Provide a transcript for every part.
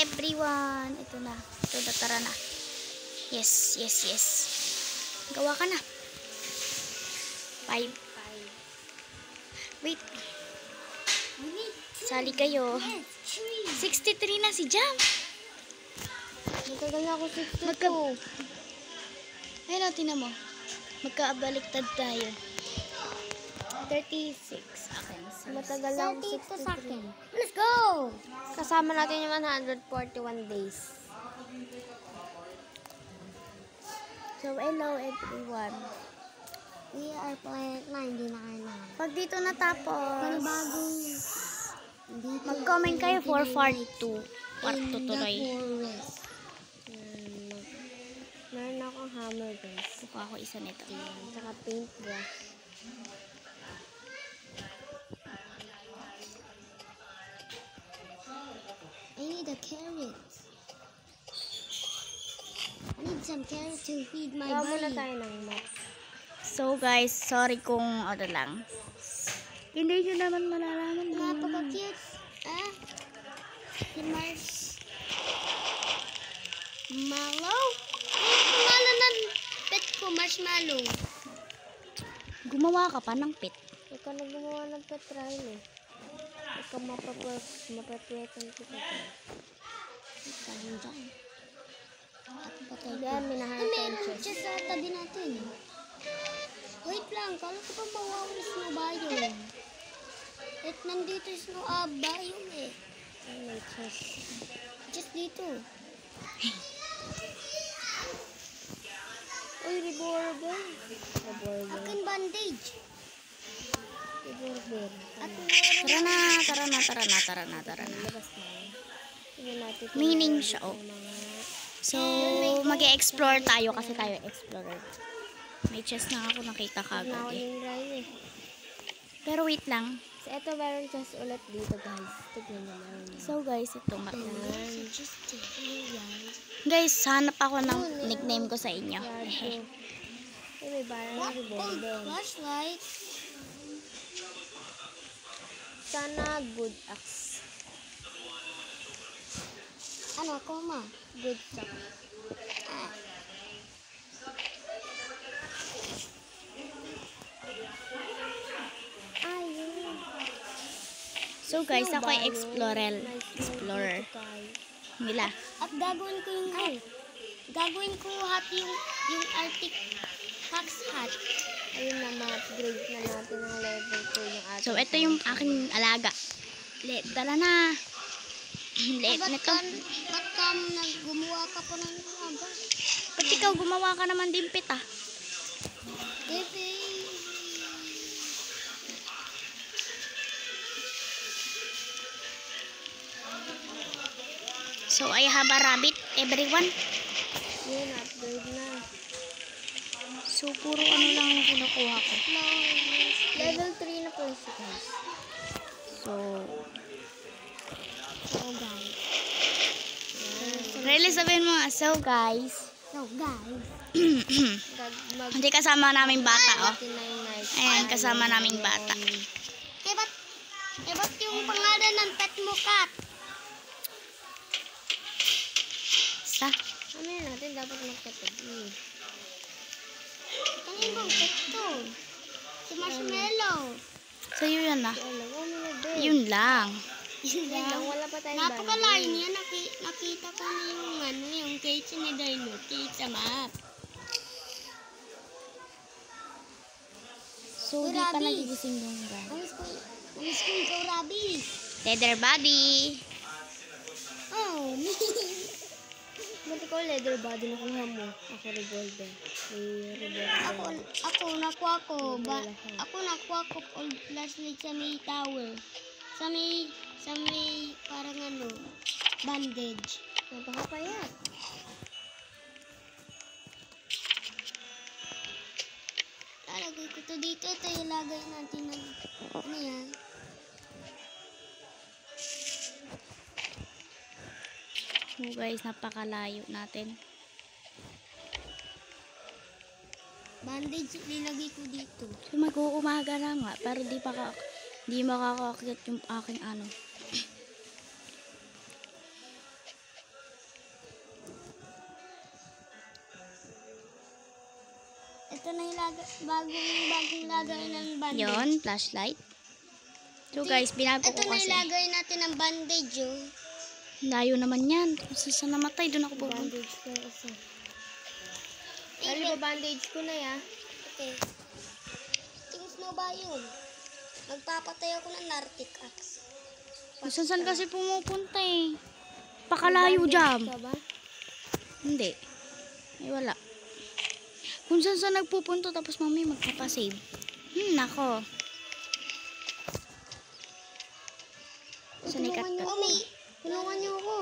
everyone. Ito na. Ito na, tara na. Yes, yes, yes. Gawa ka na. 5. Wait. Sali kayo. 63 na si Jam. Matagal na ako 62. Ayun o, tinan mo. Magkaabaliktad tayo. 36 seconds. Matagal na ako 32 63. seconds. Let's go! Kasama natin yung 141 days. So, hello everyone. We are playing 99. Pag dito natapos, Panibagong mag-comment kayo for part 2. Part 2 tuloy. Meron akong hammer guys. Kuha ako isa nito. Tsaka paintbrush. I need a carrot. I need some carrot to feed my Gawa muna body. tayo ng map. So guys, sorry kung ano lang. Hindi nyo naman malalaman. Napaka-cute. Ah? Si Mars. Mallow? Ano pangalan ng pet ko? Marshmallow. Gumawa ka pa ng pit. Ikaw na gumawa ng petrail eh. Ikaw mapapwetan kita dyan. Sabi dyan. Ako patay ko. Diyan, minahan Ah, tayo meron chest. dyan sa tabi natin. Wait lang, kala ko pa mawawala snow biome. At nandito yung snow biome eh. Ay, may chest. Just dito. Uy, revolver. Revolver. Akin bandage. Revolver. At meron. Tara na. Labas na. Tingnan natin kung Meaning meron siya, dito oh. mga... So, mag-e-explore tayo kasi tayo explorer. May chest na ako nakita kagad eh. Nakuling rhyme eh. Pero wait lang. So, ito meron chest ulit dito guys. Tignan nyo meron yan. So guys, ito Yan. Just yan. guys, hanap ako ng nickname ko sa inyo. Radyo. Ay, may barang What? revolver. Flashlight. Sana good axe. Ano, koma? Good sack. Ah. Ayun. So guys, ako ay explorer. Nila. At gagawin ko yung gagawin ko hat yung Arctic Fox hat. Ayun na, ma-upgrade na natin ng level 2 yung ating. So, ito yung aking alaga. Dala na. Liit Ba't nito. ka gumawa ka pa ng haba? Ba't ikaw gumawa ka naman din pit ah? Bebe. So, I have a rabbit, everyone. Yun, upgrade na. So, puro ano lang yung kinukuha ko. Level 3 na pala siya guys. So, So guys. really sabihin mo nga. So, guys. So guys. Hindi kasama naming bata, oh. Natin na yung night. Ayan, kasama naming bata. Ba't yung pangalan ng pet mo, Kat? Sa? Ano yun natin? Dapat magkatabi. Ano yung pet to? Si Marshmallow. So, yun na. Alam mo, ano na din? Yun lang. Yun Wait lang, wala pa tayong napakalayo niya. Nakita ko na yung cage ni Dino. Cage sa map. So, di pa nagigising yung guys. Namiss ko ikaw, Rabbi. Leather body. Oh, Ba't ikaw leather body na kuha mo? Ako revolver. May revolver. ako nakuha ko old flashlight sa may tower. Sa may parang ano, bandage. Napakapayat. Lalagay ko to dito. Ito ilagay natin ng ano yan. So, guys, napakalayo natin. Bandage nilagay ko dito. So, mag-uumaga na nga. Pero di makakakit yung aking ano. Ito na yung bagong lagay ng bandage. Yon, flashlight. So guys, binago Ito ko na kasi. ilagay natin ng bandage, oh. Layo naman yan. Kasi sa namatay, doon ako pupunta. Bandage ko yung isa. Dali ba bandage ko na ya? Okay. Tingis mo ba yun? Magpapatay ako ng Nartic Axe. Saan kasi pumupunta eh. Pakalayo dyan. Ka ba? Hindi. Ay, wala. Kung saan nagpupunto, tapos mami magpapasave. Nako. Saan ikat ka? Tulungan niyo ako.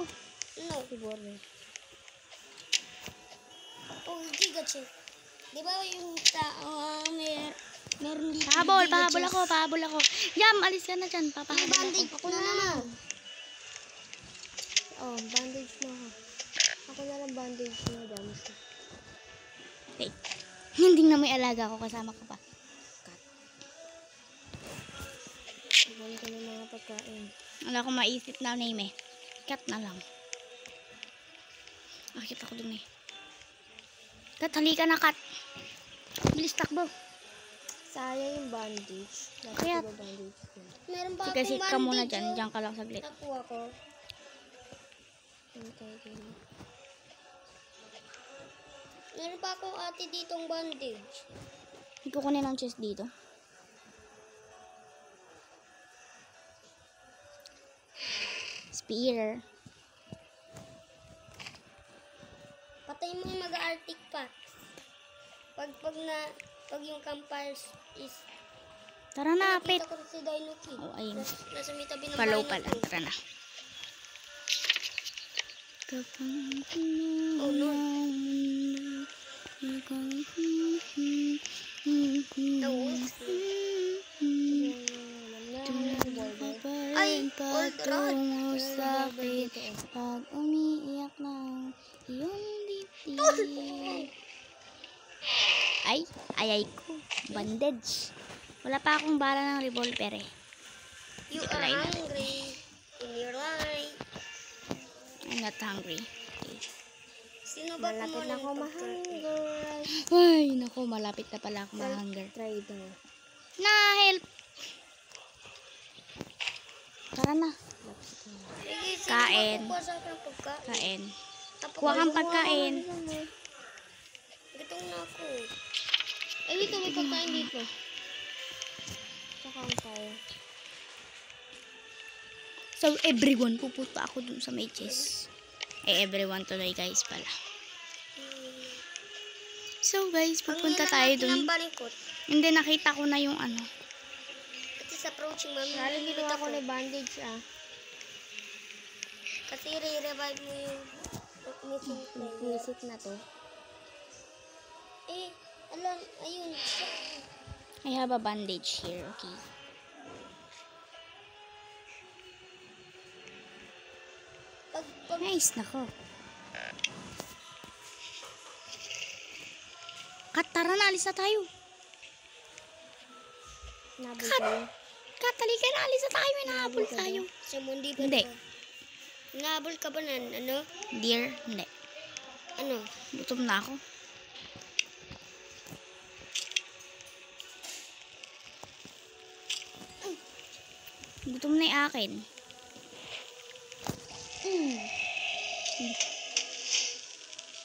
No. Si Borne. Oh, Giga Chef. Di ba yung meron dito? Pahabol Giga Chef? ako. Yam, alis ka na dyan. May Papahabol bandage ako. ako na naman. Oh, bandage na ako. Ako na lang bandage na dami siya. Okay. Hindi na may alaga ako, kasama ka pa. Iwan ko ng mga pagkain. Wala akong maisip na name eh. Cut na lang. Nakita ko dun eh. Cut, halika na, cut. Bilis takbo. Sayang yung bandage. Kaya- Bakit ba bandage ko? Meron pa Sige, akong sit ka muna bandage, dyan. oh. Diyan ka lang saglit. Nakuha ko. Hintay ko na. Meron pa akong ate ditong bandage. Hindi ko kunin ang chest dito. Spear. Patay mo yung mag-Arctic Pack. Pag yung campfire is... Tara na, pet. Nakita ko si Dino Kid. Oh, ayun. Nasa may tabi ng Follow bahay pala. nito. Tara na. Oh, no. Nawos. Ay, old rod. Patungo sa akin pag umiiyak ng iyong dibdib. Ay ko. Bandage. Wala pa akong bala ng revolver eh. You Hindi are pala yun. hungry in your life. I'm not hungry. Okay. Sino ba Malapit kumuha na ng ako pagkain? mahunger. Ay, naku, malapit na pala ako ma-hunger. Try daw. Na, help! Tara na. Sige, sino Kain. ba kukuha sa akin ng pagkain? Kain. Tapos Kuha kang pagkain. Gutom na ako. Ay, dito may pagkain dito. Sa campfire. So, everyone, pupunta ako dun sa may chest. Everyone tuloy, guys, pala. So, guys, pupunta tayo Ang dun. balingkot. Hindi, nakita ko na yung ano. At is approaching, mami. Lalo ginawa ko na bandage ah. Kasi re-revive mo yung missing player. Visit na to. Eh, alam, ayun. I have a bandage here, okay. Pag Nice, nako. Kat, tara na, alis na tayo. Nabol kayo. Kat, halika na, alis na tayo. May nahabol tayo. si Mundi ba? Hindi. Nabol ka ba nan? Ano? Dear, hindi. Ano? Gutom na ako. Gutom na yung akin.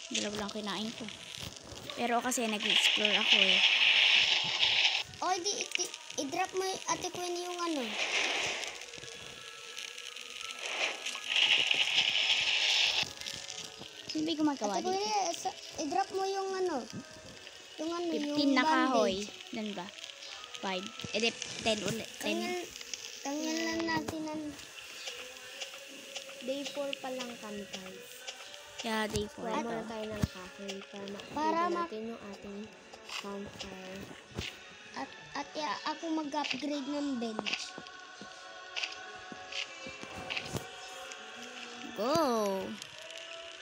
Dalawa lang kinain ko. Pero kasi nag-explore ako eh. O, i-drop mo yung ate Queen yung ano. Sino ba yung gumagawa Ate Queen, dito? i-drop mo yung ano. Yung ano, 15 na kahoy. Nan ba? 5. Eh, 10 ulit. 10. Tangan lang natin ang... Day 4 pa lang kami guys. Kaya day 4 Kuha ba? muna tayo ng kahoy Para para natin yung ating campfire. At ako mag-upgrade ng bench. Go!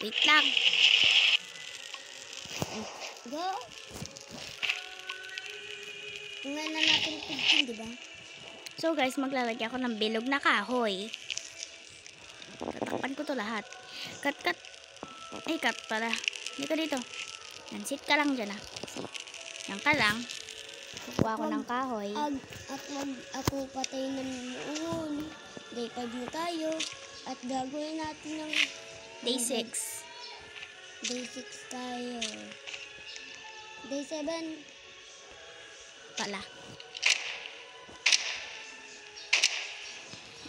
Wait lang. Go! Ngayon na natin 15, di ba? So guys, maglalagay ako ng bilog na kahoy. Tatakpan ko to lahat. Cut. Ay, cut pala. Dito. Yan, sit ka lang dyan ah. Yan ka lang. Kukuha ko ng kahoy. At wag ako patayin ng muon. Day 5 na tayo. At gagawin natin ng Day 6. Day 6 tayo. Day 7. Pala.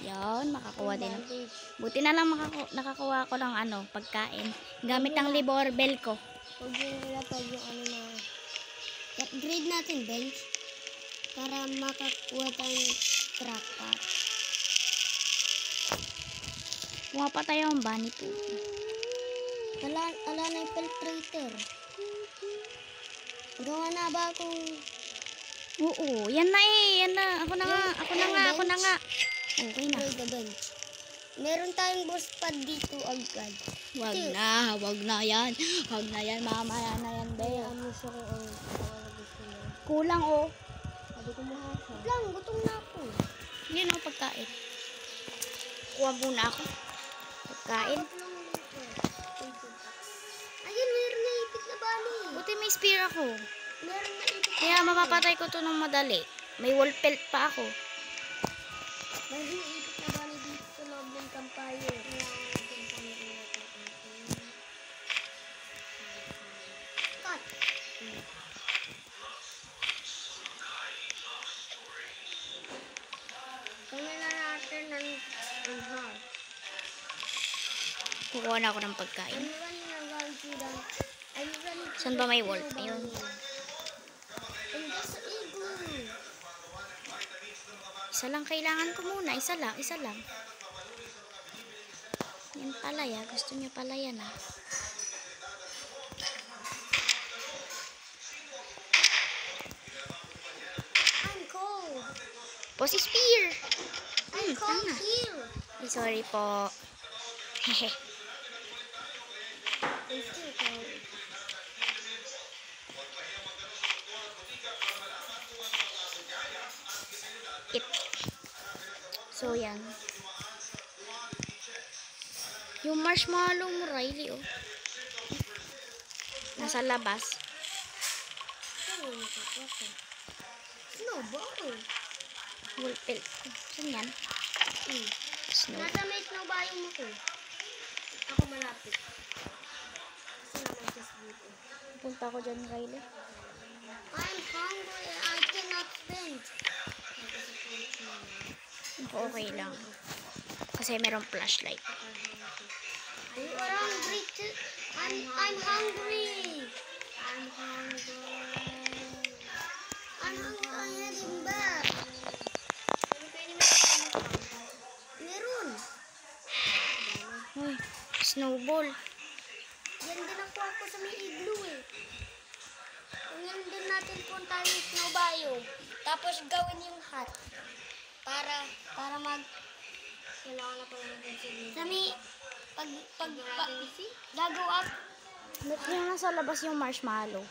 Yan, makakuha din. Buti na lang nakakuha ko ng pagkain. Gamit ang labor bell ko. Huwag yung ilapag yung na upgrade natin bench para makakuha tayong crackpot. Kuha pa tayo ang bunny po. Ala na yung filtrator. Gawa na ba akong... Oo, yan na eh. Yan na. Ako na nga. Okay na. Upgrade the bench. Meron tayong boss pad dito agad. Wag na yan. Mamaya na yan, be. Amuso ko ang gusto mo. Kulang oh. Sabi ko mahasa. Lang, gutom na ako. Yun oh, pagkain. Kuha muna ako. Pagkain. Ayun, meron na ipit na bali. Buti may spear ako. Meron na ipit na Kaya mapapatay ko to ng madali. May wall pelt pa ako. Meron na ipit na bali dito sa loob ng kampayo. Cut. Kaya na natin ng heart. Kukuha na ako ng pagkain. I'm running around to the... I'm running to Saan ba may wall? Ayun. And there's an igloo. Isa lang kailangan ko muna. Isa lang. Yan palaya. Gusto niya palaya na. I'm cold. Boss spear! I'm cold tama. here. Ay, sorry po. Hehe. I'm still cold. So, yan. Yung marshmallow mo, Riley, oh. Nasa labas. Snowball. Wall pelt. Saan yan? Snow. Nasa may snowball mo ko. Ako malapit. Kasi naman just dito. Punta ko dyan, Riley. I'm hungry and I cannot spend. Okay lang. Kasi merong flashlight. You are hungry too. I'm hungry. I'm hungry. I'm hungry din ba? Meron. Uy, snowball. Yan din ang kuha ko sa may igloo eh. Ngayon din natin punta yung snow biome. Tapos gawin yung hut. Para mag... Kailangan na pala natin sige. Sa may... Gagawa. Yung nasa labas yung marshmallow.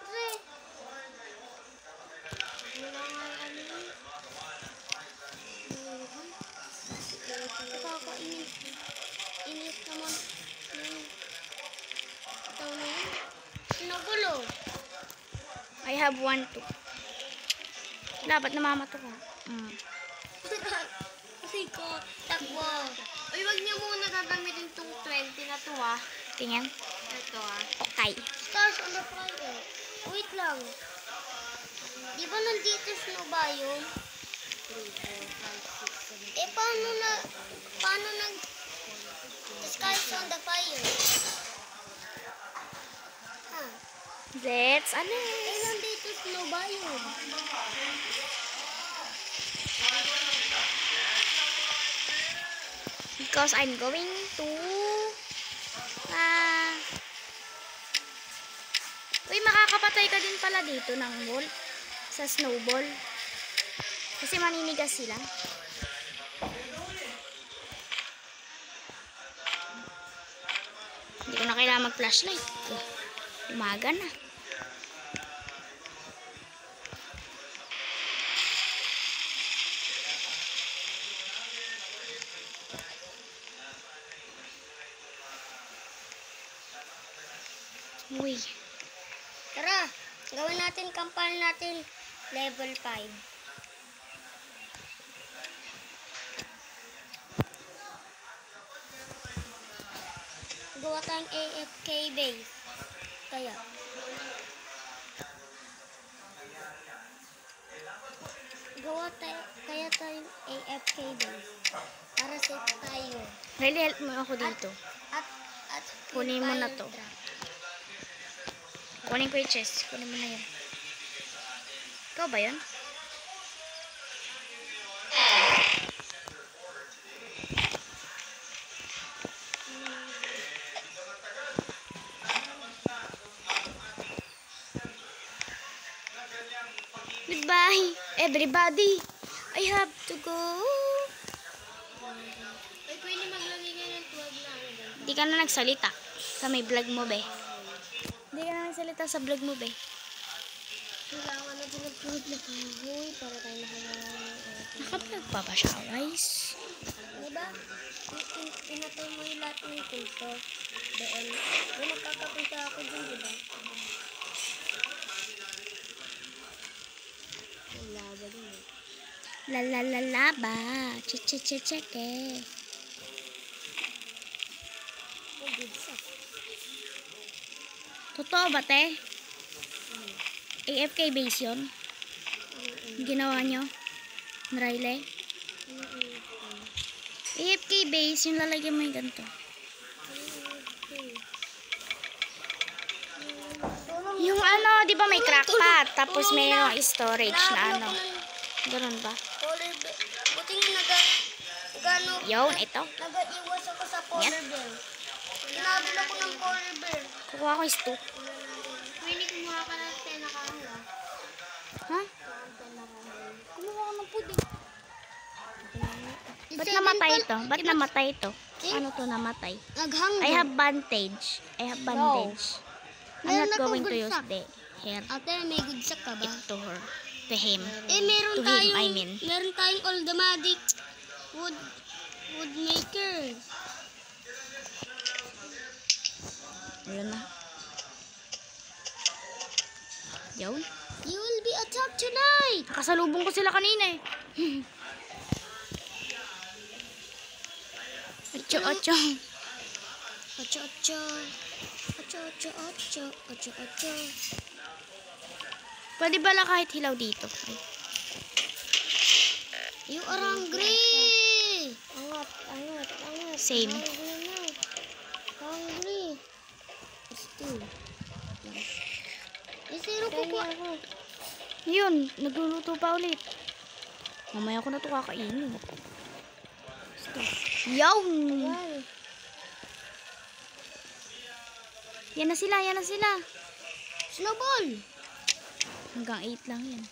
Kasi... Nakakainis. Inis naman. Ito na yun. Sinugulo. I have 1, 2. Dapat namamato ka. Kasi ko, takbo. Uy, wag niyo muna gagamitin tong 20 na to ah. Tingnan. Ito ah. Okay. Stars on the front eh. Wait lang. Di ba nandito snow biome? 3, 4, 5, 6, 7. Eh, paano the skies on the fire? Ha? Let's, Eh, nandito snow biome. Because I'm going to uy, makakapatay ka din pala dito ng wall sa snowball kasi maninigas sila. Hindi ko na kailangan mag flashlight. Umaga na. Uy. Tara, gawin natin kampanya natin level 5. Gawa tayong AFK base. Kaya kaya tayong AFK base. Para safe tayo. Really, help mo ako dito. At Kunin mo na fire to. trap. Kunin ko yung chest. Kunin mo na yun. Ikaw ba yun? Goodbye, everybody. I have to go. Ay, pwede maglagay ka ng 12 na ano ba? Hindi ka na nagsalita sa may vlog mo, be. Hindi ka na nagsalita sa vlog mo, be. Kailangan natin ng 12 na kahoy para tayo nakawalan. Nakablog pa ba siya, guys? Diba? Pinatay mo yung lahat ng kulto. Doon. Kung magkakapunta ako dun, diba? Wala ba dun eh. La la la la ba. Che. Oh, good stuff. Totoo ba, te? AFK base yun? Ginawa nyo? Riley? AFK base, yung lalagyan mo yung ganito. Yung ano, di ba may crackpot? Tapos may storage na ano. Ganun ba? Polar bear. Buti nga gano. Yun, ito. Nag-iwas ako sa polar Yan. bear. Hinabol ako ng polar bear. Kukuha ko ito. Pwede kumuha ka ng tena kahoy ah. Ha? Kumuha ko ng pudding. Ba't namatay ito? Ba't namatay ito? Ano to namatay? Naghanggang. I have bandage. I'm Meron not akong going to good use sack. the hair. Ate, may good sack ka ba? It to her. To him. Meron To him, tayong, I mean. meron tayong Oldamatic wood maker. Wala na. Yun. You will be attacked tonight. Nakasalubong ko sila kanina eh. Ocho. Ocho. Pwede ba lang kahit hilaw dito? Ay. You are hungry. Angat. Same. Hungry. Still. Zero po po. Yun, nagluluto pa ulit. Mamaya ko na ito kakainin. Yawn! Yan na sila. Snowball. Hanggang 8 lang yan.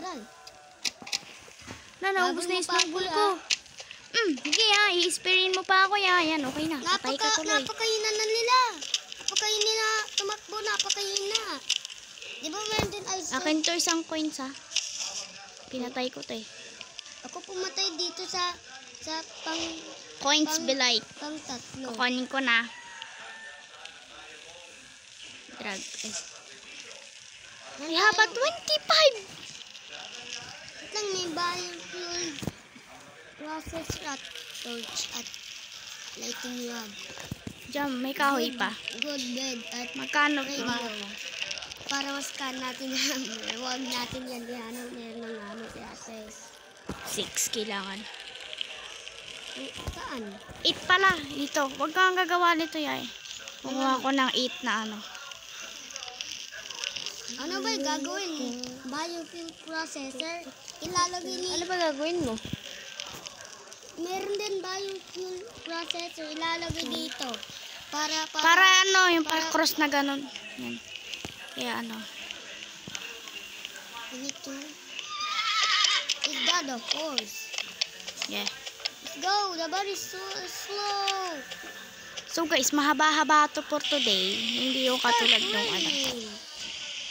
Aral. Naubos na yung snowball ko. Sige i-sprayin mo pa ako yan. Okay na, patay ka tuloy. Napakahina na nila. Napakahina. Tumakbo, napakahina. Di ba meron din ice cream? Akin to isang coins ha. Pinatay ko to eh. Ako pumatay dito sa Coins be like. pang tatlo. Kukunin ko na. Drag. I have a 25! Wait lang, may biofuel process at torch at lighting rod. Diyan, may kahoy pa. Good bed at Magkano radio. ba? Para mas-scan natin yan. Huwag natin yan. Meron ng ano si ate. 6 kailangan. Saan? 8 pala. Ito. Huwag kang gagawa nito yay. Kumuha ko ng 8 na ano. Ano ba yung gagawin mo? Biofuel processor. Ilalagay ni... Ano ba gagawin mo? Meron din biofuel processor. Ilalagay dito. Para Para yung cross na ganun. Yan. Kaya ano. Ito. Is that of course? Yeah. Let's go. The bar is so slow. So guys, mahaba-haba to for today. Hindi yung katulad nung ano.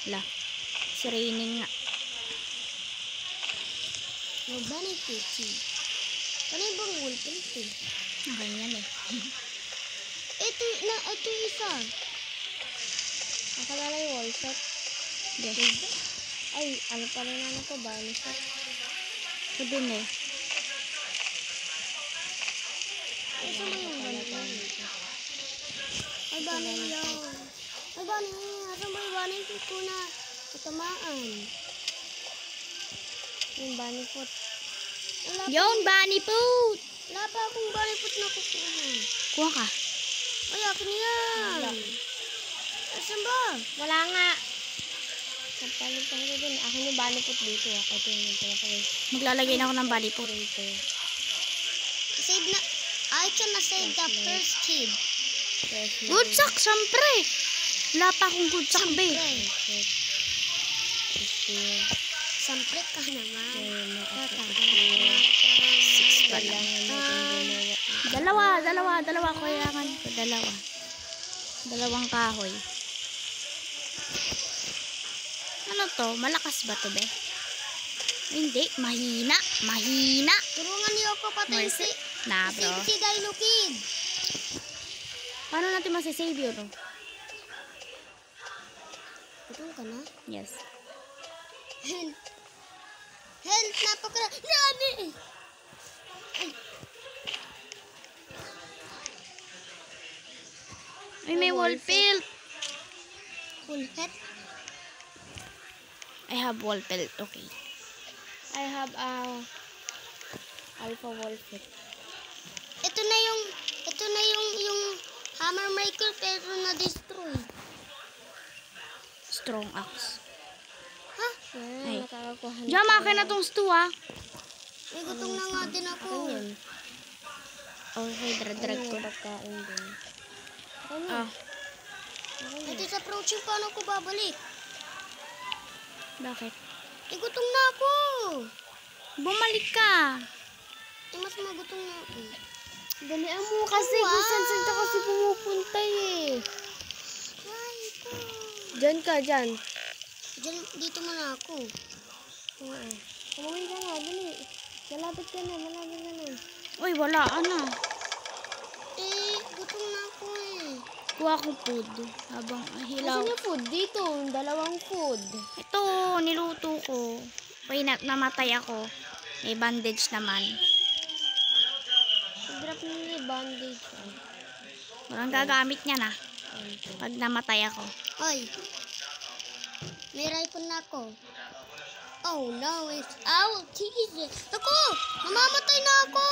Wala. It's raining nga. No benefit. Ano yung bang wool ito? Okay yan eh. Ito isa. Nakalala yung wall shot. Yes. Ay, ano pala na ko, bunny shot. Ito dun eh. Ay, saan ba yung bunny? Ay, bunny yun. Ay, bunny. Asan ba yung bunny? Hindi ko na katamaan. Yung bunny foot. Yon, bunny food! Wala pa akong bunny foot na kukuha. Kuha ka. Ay, akin yan. Asan ba? Wala nga. Kapalitan ko din. Akin yung bunny foot dito. Ito yung pinapalay. Maglalagay na ako ng bunny food. Save na. I can save the first kid. Good sack, syempre. Wala pa akong good sack, be. Sampre ka naman. Six pa lang. Dalawa. Kailangan ko, dalawa. Dalawang kahoy. Ano to? Malakas ba to, be? Hindi, mahina. Turungan niyo ako patay si Na, bro. si Dino Kid. Paano natin masisave yun, oh? Turun ka na? Yes. Help, Nani! Ay, may wall pelt. Full head. I have wall pelt, okay. I have a alpha wall fit. Ito na yung hammer maker pero na-destroy. Strong axe. Ha? Ay. Nakakakuha Diyan, akin na tong stew, ah. May gutom na nga din ako. yun. Okay, drag ko. Pagkain din. Ah, Ito sa approaching, paano ko babalik? bakit? Gutom na ako. Bumalik ka. Mas magutom na ako. Dalian mo kasi kung saan ka kasi pumupunta eh. Ay, ito. Diyan ka, dyan. Dito muna ako. Oo. Umuwi ka nga, dali. Malapit ka na. Uy, wala, ano? Gutom na ako eh. Kuha akong food. Habang hilaw. Kasi yung food dito, dalawang food. Ito, niluto ko. Uy, namatay ako. May bandage naman. Drop mo yung bandage. Walang gagamit niya na. Pag namatay ako. Ay. May rifle na ako. Oh no, ow, Jesus. Ako, mamamatay na ako.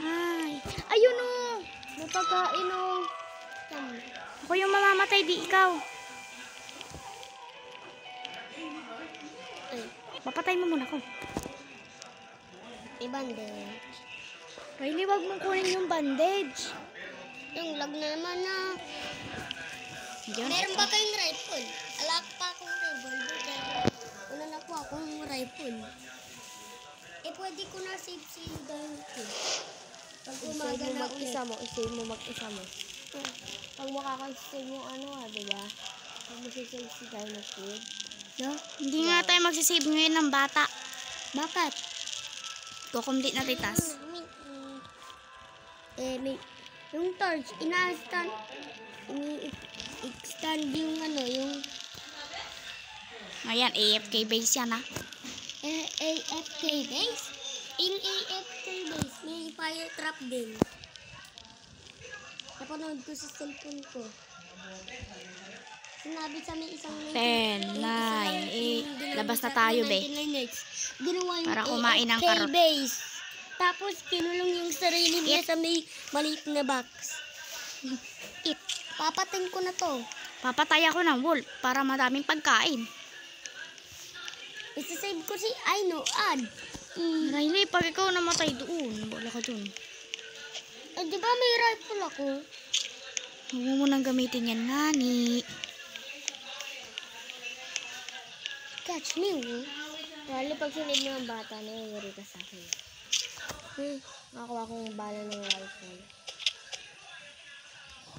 Ay, ayun o. May pagkain o. Ako yung mamamatay, di ikaw. Ay, Papatay mo muna ko. bandage. Riley, wag mong kunin yung bandage. Yung lag na naman na. Diyan. Meron ba kayong rifle? Alak pa akong revolver. Una na po akong rifle. Pwede ko na save si Dante. Pag umaga na ulit. I-save mo mag-isa mo. Pag makakasave yung ano diba? Pag masisave si Dino Kid. No? Hindi nga tayo magsisave ngayon ng bata. Bakit? Kukumlit na titas. Yung torch, ina-stand, i-extend yung yung Ayan, AFK base yan, ha? AFK base. Yung AFK base, may fire trap din. Napanood ko sa cellphone ko. Sinabi sa may isang 10, 9, 8. Labas na tayo, be. Ginawa yung Para kumain ng AFK karot. base. Tapos kinulong yung sarili niya sa may maliit na box. Papating ko na to. Papatay ako ng wolf para madaming pagkain. Isasave ko si Aino, Ad. Riley, pag ikaw namatay doon, wala ka doon. Di ba may rifle ako? Huwag mo munang gamitin yan, nani. Catch me, Lalo pag sinave mo ang bata na yuri ka sa akin. Nakakuha kong bala ng rifle.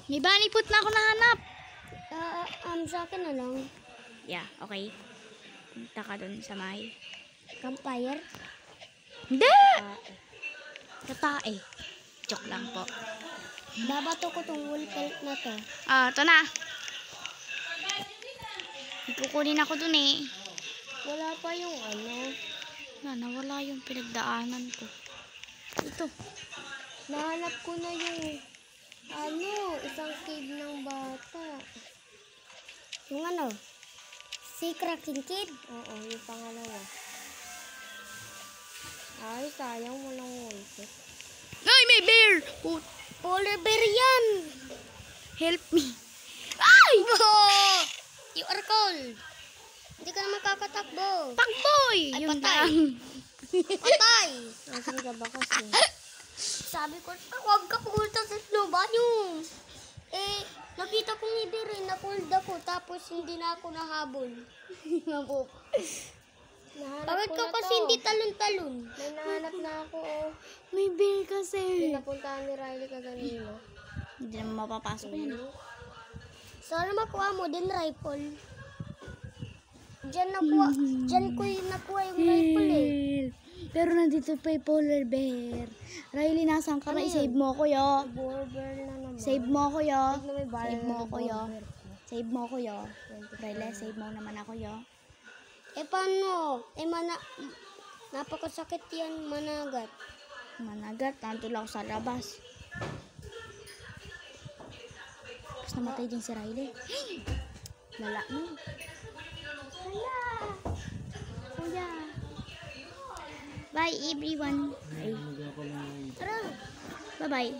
May bunny foot na ako nahanap. Sa akin na lang. Yeah, okay. Punta ka doon sa may... Campfire. Hindi! Katae. Joke lang po. Babato ko tong wool pelt na to. Ah, ito na. kukunin ako dun eh. Wala pa yung ano. Nawala yung pinagdaanan ko. Ito. Nahanap ko na yung isang cave ng bata. Yung ano? Si Cracking Kid? Oo, yung pangalawa. Ay, sayang mo lang wallpaper. Ay, may bear! Polar bear yan! Help me. Ay! Oh! You are cold! Hindi ka naman kakatakbo. Takboy! Ay, Yun patay. lang. Patay! Asan ka ba kasi? Sabi ko, huwag ka pumunta sa banyo. Eh, nakita kong hindi rin, na-cold ako, tapos hindi na ako nahabol. Nahanap Bakit ko ka na kasi to. hindi talon-talon? May nahanap na ako, oh. May bear kasi. Pinapuntahan ni Riley kaganino. Hindi naman mapapasok yan. Sana makuha mo din rifle. Diyan ko yung nakuha yung rifle eh. Pero nandito pa yung polar bear. Riley, nasaan ka? Save mo ako, yo. Border na naman. Save mo ako, yo. Tignan mo yung barrel Save mo ng ako, yo. revolver ko. Save mo ako, yo. Riley, save mo naman ako, yo. Eh paano? Eh napakasakit yan managat. Managat, nandun ako sa labas. Tapos namatay din si Riley. Lala na. Kuya. Bye everyone. Tara. Bye-bye.